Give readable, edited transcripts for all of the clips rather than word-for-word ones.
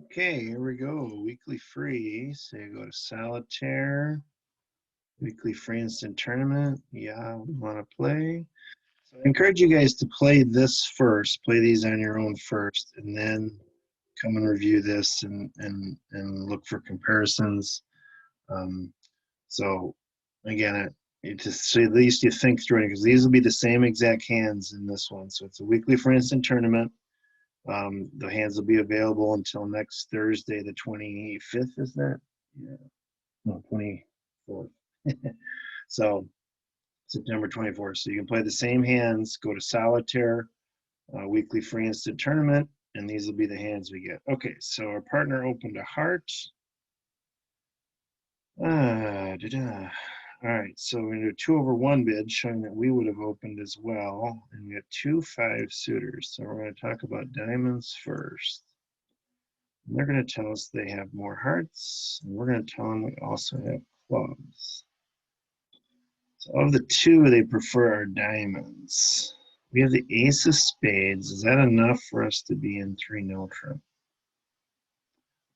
Okay, here we go. Weekly free. So you go to solitaire, weekly free instant tournament. Yeah, we want to play. So I encourage you guys to play this first. Play these on your own first, and then come and review this and look for comparisons. Um, so again, so at least you think through it because these will be the same exact hands in this one. So it's a weekly free instant tournament. The hands will be available until next Thursday, the 25th, is that? Yeah. No, 24th. So September 24th. So you can play the same hands, go to solitaire, weekly free instant tournament, and these will be the hands we get. Okay, so our partner opened a heart. All right, so we're gonna do 2/1 bid, showing that we would have opened as well. And we got 2-5 suitors. So we're gonna talk about diamonds first. And they're going to tell us they have more hearts, and we're going to tell them we also have clubs. So of the two they prefer are diamonds. We have the ace of spades. Is that enough for us to be in 3 no trump?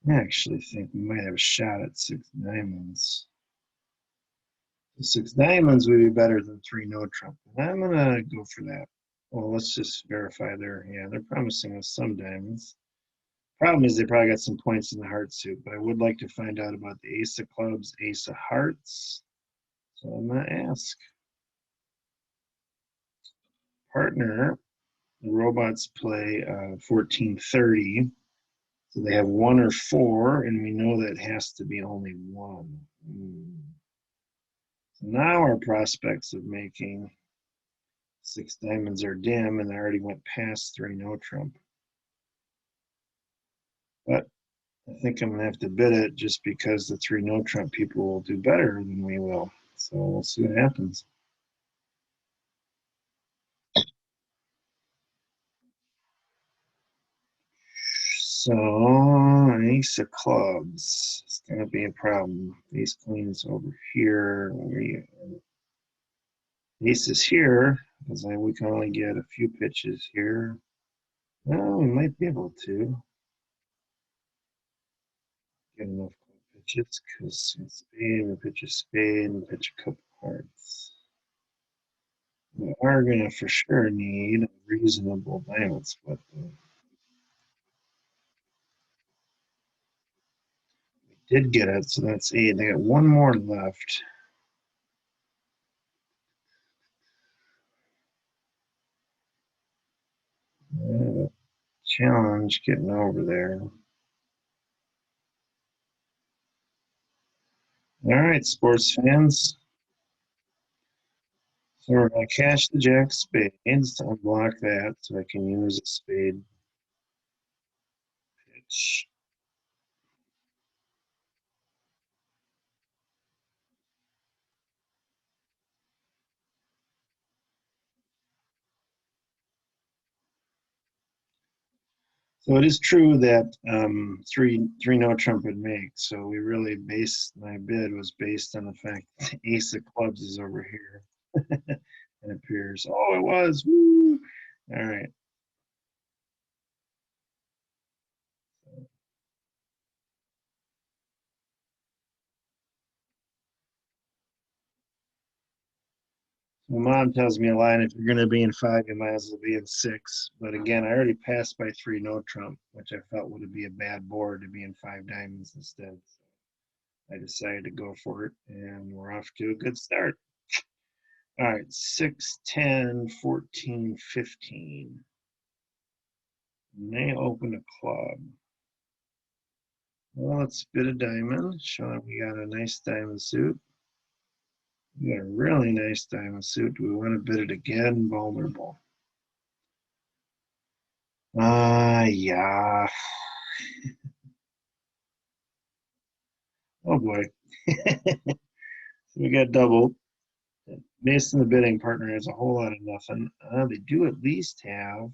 I actually think we might have a shot at 6 diamonds. 6 diamonds would be better than 3 no trump. And I'm going to go for that. Well, let's just verify they're promising us some diamonds. Problem is they probably got some points in the heart suit, but I would like to find out about the ace of clubs, ace of hearts. So I'm going to ask. Partner, the robots play 1430. So they have 1 or 4, and we know that has to be only 1. So now our prospects of making 6 diamonds are dim, and I already went past 3 no trump. But I think I'm going to have to bid it just because the 3 no trump people will do better than we will. So we'll see what happens. So ace of clubs. It's going to be a problem. Ace queens over here. Ace is here because we can only get a few pitches here. Well, we might be able to get enough pitches because spade, we pitch a spade, and pitch a couple cards. We are going to for sure need a reasonable diamond split. We did get it, so that's 8. They got 1 more left. Challenge getting over there. All right, sports fans. So we're going to cash the jack spades to unblock that so I can use a spade pitch. So it is true that three no trump would make. So we really based my bid was based on the fact that the ace of clubs is over here. It appears. Oh, it was. Woo! All right. So mom tells me a line: if you're going to be in 5, you might as well be in 6. But again, I already passed by 3 no trump, which I felt would be a bad board to be in 5 diamonds instead. So I decided to go for it, and we're off to a good start. All right, 6, 10, 14, 15. And they open a club. Well, let's bid a diamond, showing we got a nice diamond suit. We got a really nice diamond suit. Do we want to bid it again? Vulnerable. Yeah. Oh boy. We got double. Based on the bidding, partner has a whole lot of nothing. They do at least have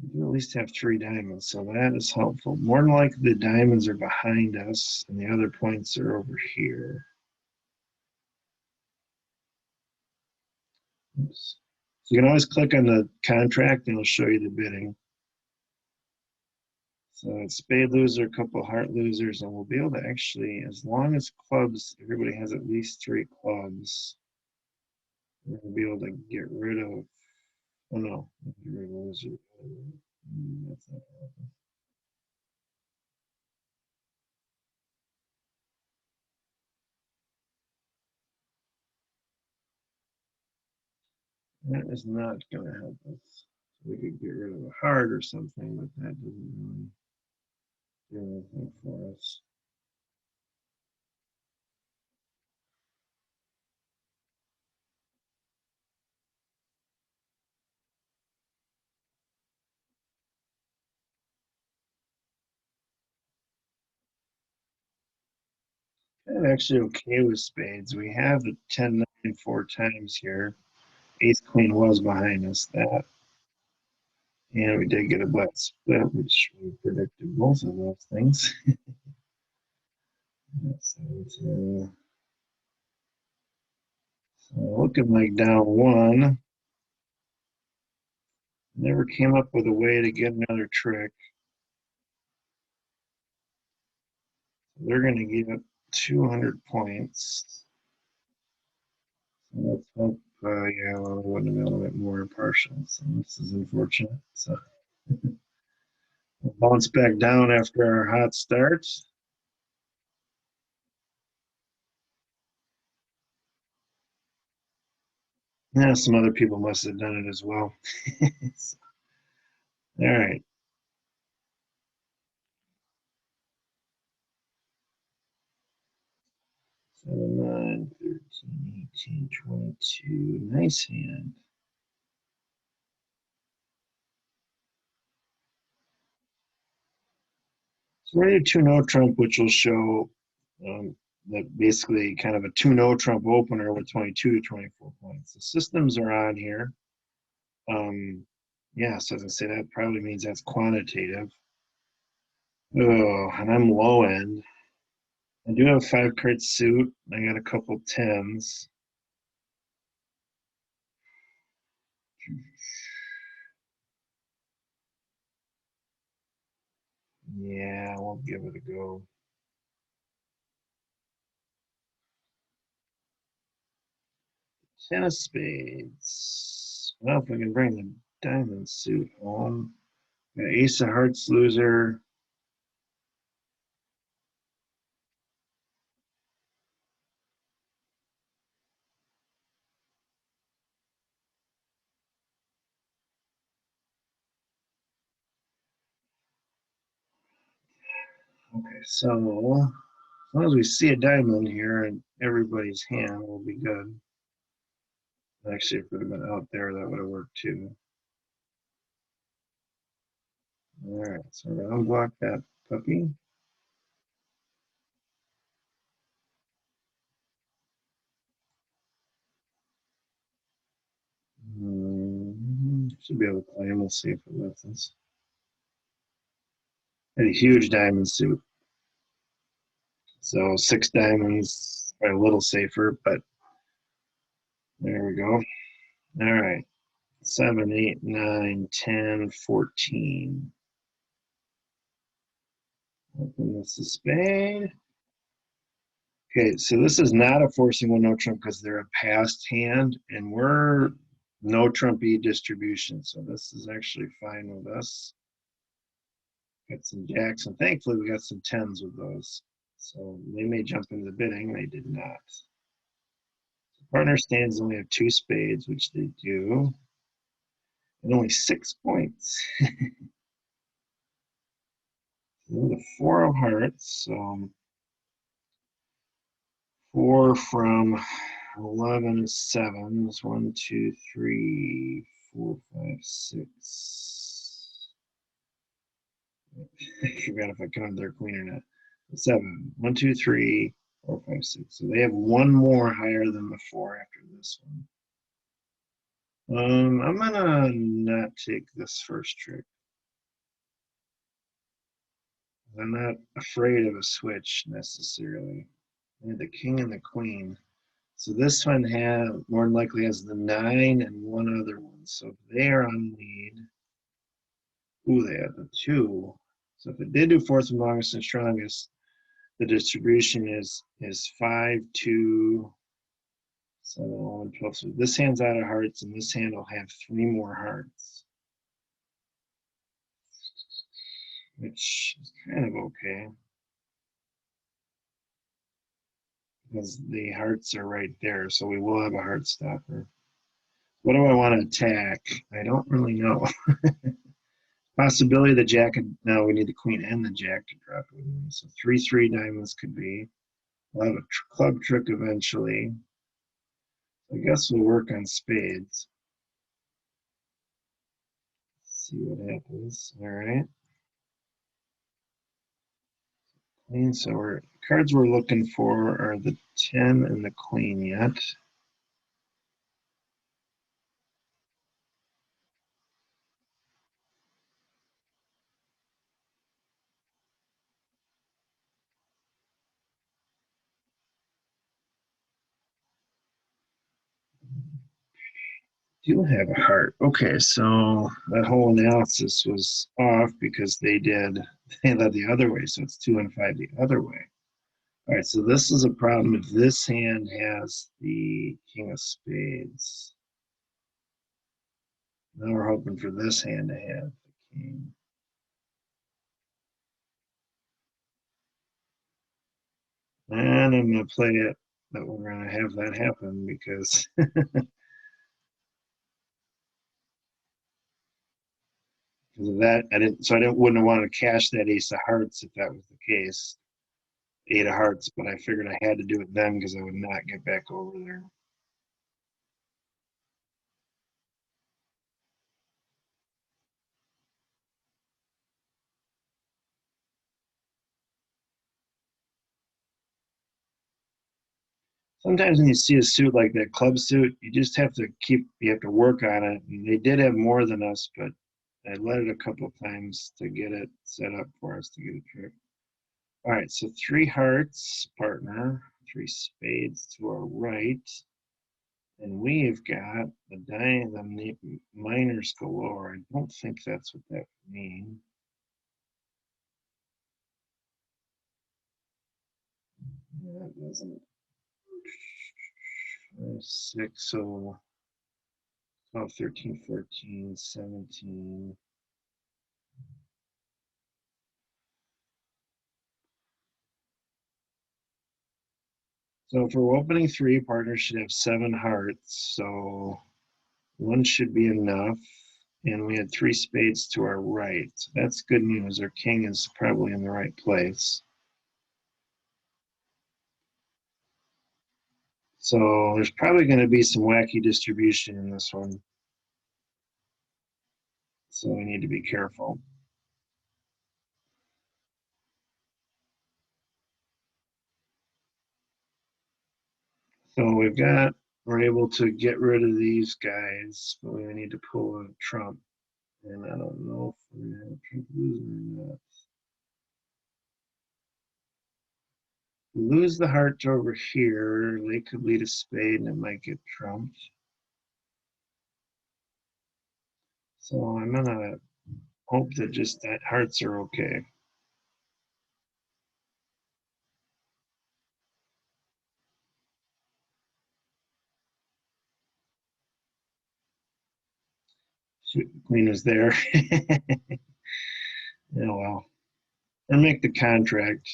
we do at least have 3 diamonds, so that is helpful. More than likely, the diamonds are behind us, and the other points are over here. Oops. So you can always click on the contract, and it'll show you the bidding. So it's spade loser, a couple heart losers, and we'll be able to actually, as long as clubs, everybody has at least 3 clubs, we're going to be able to get rid of, oh no, get rid of loser. That's not happening. That is not going to help us. We could get rid of a heart or something, but that doesn't really do anything for us. I'm actually okay with spades. We have the 10-9 4 times here. Ace Queen was behind us, that. And we did get a black split, which we predicted both of those things. So looking like down 1. Never came up with a way to get another trick. They're going to get 200 points. So let's hope, yeah, well, it wouldn't have been a little bit more impartial. So this is unfortunate. So we'll bounce back down after our hot start. Yeah, some other people must have done it as well. All right. 7, 9, 13, 18, 22. Nice hand. So we're going to 2-0 trump, which will show that basically kind of a 2-0 trump opener with 22 to 24 points. The systems are on here. Yeah, so as I say, that probably means that's quantitative. Oh, and I'm low end. I do have a 5-card suit. I got a couple 10s. Yeah, we'll give it a go. 10 of spades. Well, if we can bring the diamond suit home. Got ace of hearts loser. Okay, so as long as we see a diamond here in everybody's hand, we'll be good. Actually, if it would have been out there, that would have worked too. All right, so we're gonna unblock that puppy. Should be able to play him. We'll see if it lets us. Had a huge diamond suit. So 6 diamonds are a little safer, but there we go. All right. 7, 8, 9, 10, 14. Open this a spade. Okay, so this is not a forcing one no trump because they're a passed hand, and we're no trumpy distribution. So this is actually fine with us. Got some jacks, and thankfully we got some 10s with those. So they may jump into the bidding. They did not. Partner stands only have 2 spades, which they do, and only 6 points. The 4 of hearts, so 4 from 11 is 7. 1, 2, 3, 4, 5, 6. I forgot if I counted their queen or not. 7. 1, 2, 3, 4, 5, 6. So they have 1 more higher than the 4 after this one. I'm gonna not take this first trick. I'm not afraid of a switch necessarily. I had the king and the queen. So this one more than likely has the 9 and 1 other one. So they are on lead. Ooh, they have the 2. So if it did do fourth from longest and strongest, the distribution is 5, 2, 7, 11, 12. So this hand's out of hearts, and this hand will have 3 more hearts, which is kind of okay because the hearts are right there. So we will have a heart stopper. What do I want to attack? I don't really know. Possibility the jack. No, we need the queen and the jack to drop it. So 3-3 diamonds could be. We'll have a club trick eventually. I guess we'll work on spades. See what happens. All right. Queen. So our cards we're looking for are the 10 and the queen yet. Do have a heart. Okay, so that whole analysis was off because they led the other way. So it's 2 and 5 the other way. All right, so this is a problem if this hand has the king of spades. Now we're hoping for this hand to have the king. And I'm going to play it that we're going to have that happen because because of that, I wouldn't have wanted to cash that ace of hearts if that was the case. 8 of hearts, but I figured I had to do it then because I would not get back over there. Sometimes when you see a suit like that club suit, you just have to work on it. And they did have more than us, but I led it a couple of times to get it set up for us to get a trick. All right, so 3 hearts, partner, 3 spades to our right. And we've got the minors galore. I don't think that's what that would mean. That doesn't. 6, so 12, 13, 14, 17. So if we're opening 3, partners should have 7 hearts. So 1 should be enough. And we had 3 spades to our right. So that's good news. Our king is probably in the right place. So there's probably going to be some wacky distribution in this one. So we need to be careful. So we're able to get rid of these guys, but we need to pull a trump. And I don't know if we're going to have trump losing or not. Lose the heart over here. They could lead a spade and it might get trumped. So I'm gonna hope that just that hearts are okay. Shoot, the queen is there. Yeah, well, and make the contract.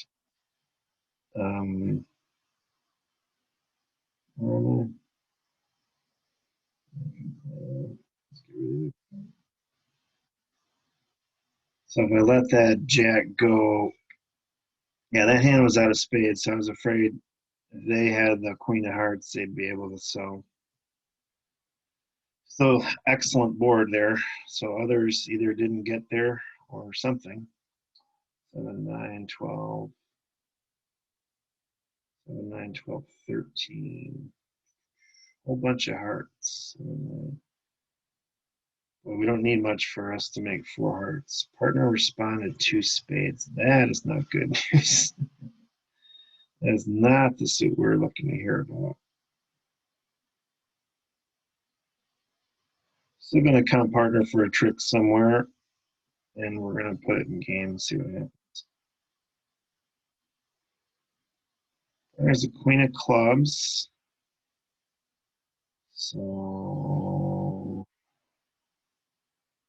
Um, so if I let that jack go, yeah, that hand was out of spades, so I was afraid if they had the queen of hearts, they'd be able to sew. So excellent board there. So others either didn't get there or something. 7, 9, 12. 7, 9, 12, 13. Whole bunch of hearts. Well, we don't need much for us to make 4 hearts. Partner responded 2 spades. That is not good news. That is not the suit we're looking to hear about. Still going to count partner for a trick somewhere. And we're going to put it in game, see what happens. There's a queen of clubs. So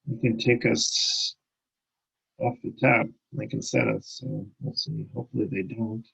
you can take us off the top. They can set us. So we'll see. Hopefully they don't.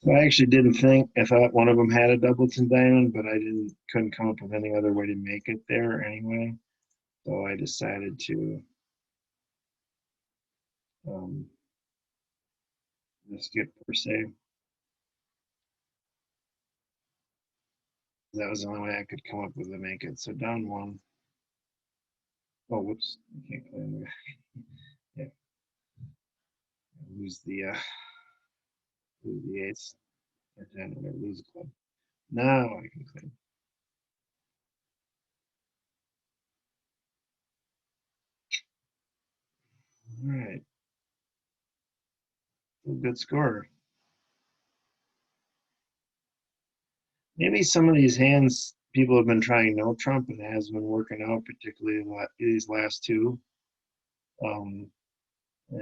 So I actually didn't think, I thought one of them had a Doubleton diamond, but I couldn't come up with any other way to make it there anyway. So I decided to just skip per se. That was the only way I could come up with to make it. So down one. Oh, whoops. I can't claim the yeah. Lose the ace. Or 10, whatever, lose a club. Now I can claim. All right. Good score. Maybe some of these hands people have been trying no trump and it has been working out, particularly these last two. And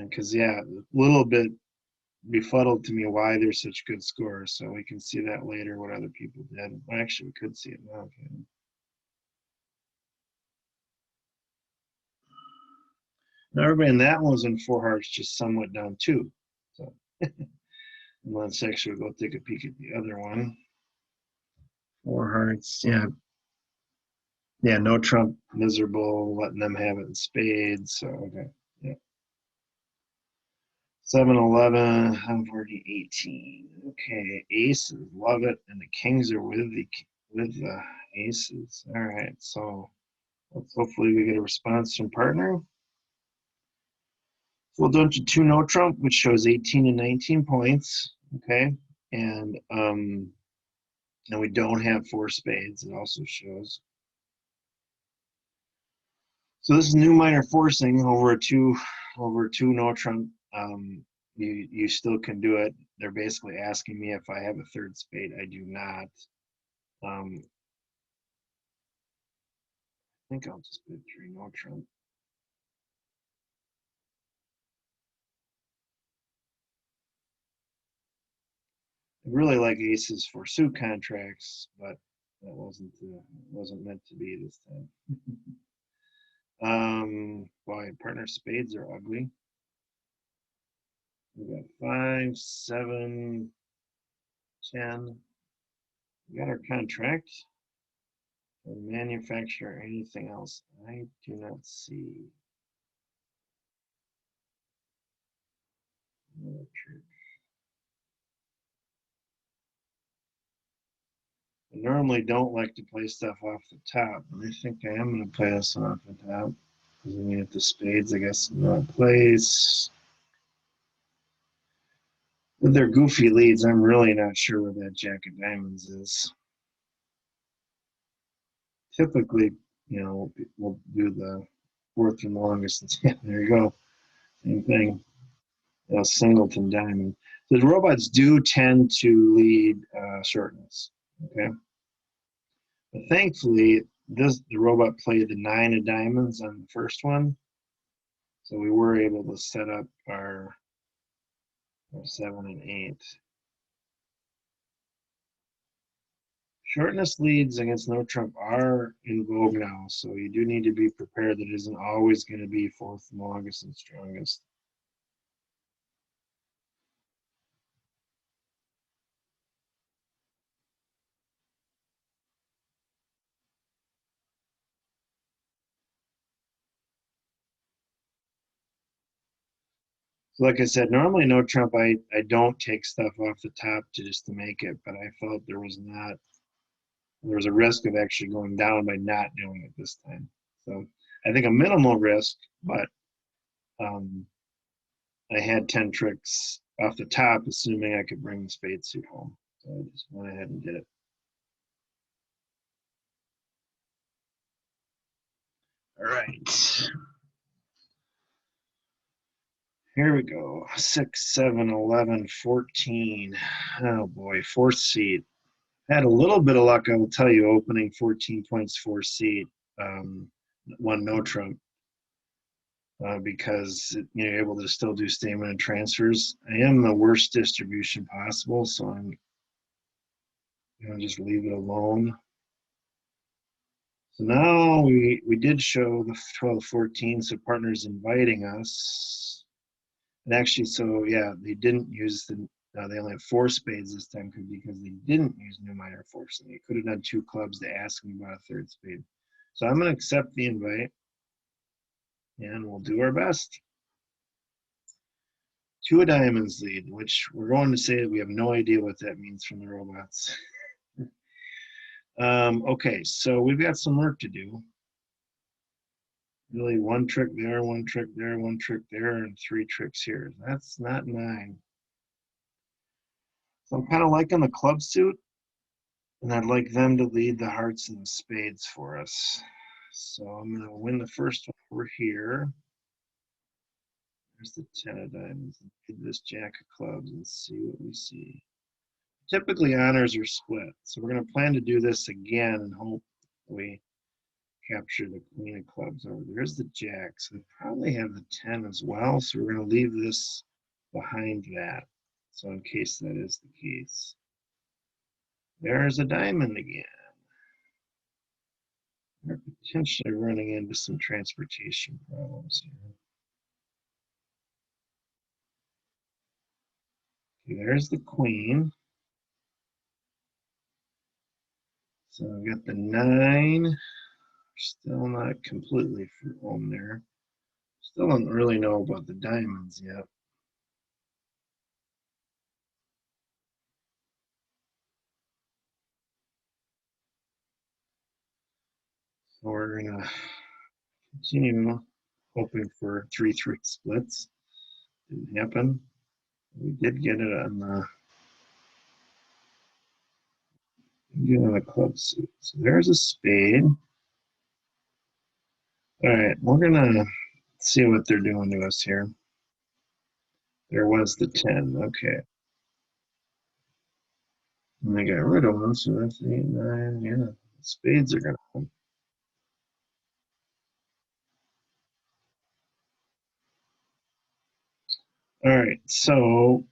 because yeah, a little bit befuddled to me why they're such good scores. So we can see that later what other people did. Well, actually, we could see it now. Okay. Now everybody in that one was in four hearts, just somewhat down two. So let's actually go take a peek at the other one. Four hearts, yeah. Yeah, no trump, miserable, letting them have it in spades. So okay. Yeah. 7-11, I'm already 18. Okay, aces, love it, and the kings are with the aces. All right, so let's hopefully we get a response from partner. So we'll do it to two no trump, which shows 18 and 19 points. Okay, and we don't have four spades. It also shows. So this is new minor forcing over two no trump. You still can do it. They're basically asking me if I have a third spade. I do not. I think I'll just put three no trump. I really like aces for suit contracts, but that wasn't meant to be this time. Boy, partner spades are ugly. We got 5, 7, 10. We got our contract. Or manufacturer, anything else? I do not see. I normally don't like to play stuff off the top, but I think I am going to play this off the top. Because we get the spades, I guess, in the wrong place. With their goofy leads, I'm really not sure where that jack of diamonds is. Typically, we'll do the fourth and longest. Yeah, there you go. Same thing. Singleton diamond. The robots do tend to lead shortness. Okay. But thankfully, the robot played the 9 of diamonds on the first one. So we were able to set up our 7 and 8. Shortness leads against no trump are in vogue now, so you do need to be prepared that it isn't always going to be fourth and longest and strongest. So like I said, normally no trump, I don't take stuff off the top just to make it, but I felt there was a risk of actually going down by not doing it this time. So I think a minimal risk, but I had 10 tricks off the top, assuming I could bring the spade suit home. So I just went ahead and did it. All right. Here we go. 6, 7, 11, 14. Oh boy, fourth seat. Had a little bit of luck, I will tell you, opening 14 points, fourth seat. Won no trump because you're able to still do statement and transfers. I am the worst distribution possible, so I'm going to just leave it alone. So now we did show the 12, 14, so partners inviting us. And actually, so yeah, they didn't use they only have 4 spades this time because they didn't use New Minor Forcing. They could have done 2 clubs to ask me about a 3rd spade. So I'm going to accept the invite, and we'll do our best. 2 of diamonds lead, which we're going to say that we have no idea what that means from the robots. Okay, so we've got some work to do. Really 1 trick there, 1 trick there, 1 trick there, and 3 tricks here. That's not 9. So I'm kind of liking the club suit, and I'd like them to lead the hearts and the spades for us. So I'm going to win the first one over here. There's the 10 of diamonds. Lead this jack of clubs and see what we see. Typically honors are split, so we're going to plan to do this again and hope we capture the queen of clubs over. There's the jack, so they probably have the 10 as well, so we're going to leave this behind that, so in case that is the case. There's a diamond again. We're potentially running into some transportation problems here. Okay, there's the queen. So I've got the 9. Still not completely home there. Still don't really know about the diamonds yet. So we're gonna continue hoping for 3-3 splits. Didn't happen. We did get it on the club suit. So there's a spade. All right, we're gonna see what they're doing to us here. There was the 10. Okay. And they got rid of one, so that's 8, 9. Yeah, spades are gonna come. All right, so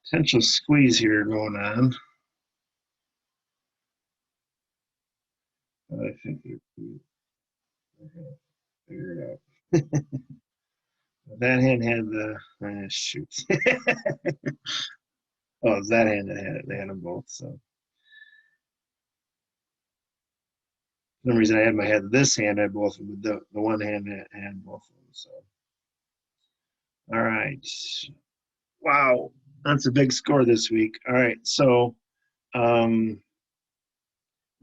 potential squeeze here going on. I think they're gonna figure it out. That hand had the shoot. Oh, it was that hand that had it. They had them both. So for some reason I had my head this hand, I had both of them. The one hand had both of them. So all right. Wow, that's a big score this week. All right, so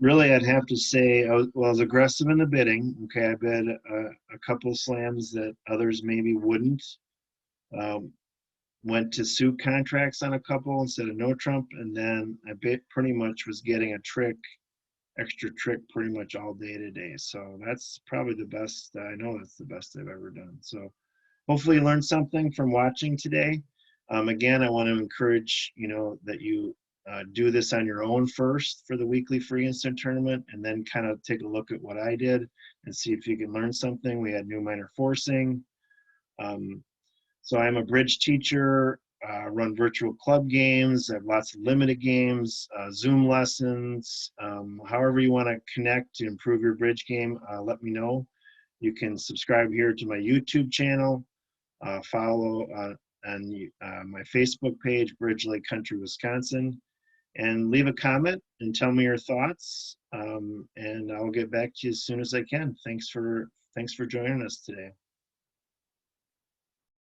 really I'd have to say I was aggressive in the bidding. Okay, I bid a couple of slams that others maybe wouldn't. Went to suit contracts on a couple instead of no trump, and then I pretty much was getting a extra trick pretty much all day today. So that's probably the best. I know that's the best I've ever done. So hopefully you learned something from watching today. Again, I want to encourage that you do this on your own first for the weekly free instant tournament, and then kind of take a look at what I did and see if you can learn something. We had new minor forcing. So I'm a bridge teacher, run virtual club games, I have lots of limited games, Zoom lessons, however you want to connect to improve your bridge game, let me know. You can subscribe here to my YouTube channel, follow on my Facebook page, Bridge Lake Country, Wisconsin, and leave a comment and tell me your thoughts, and I'll get back to you as soon as I can. Thanks for joining us today.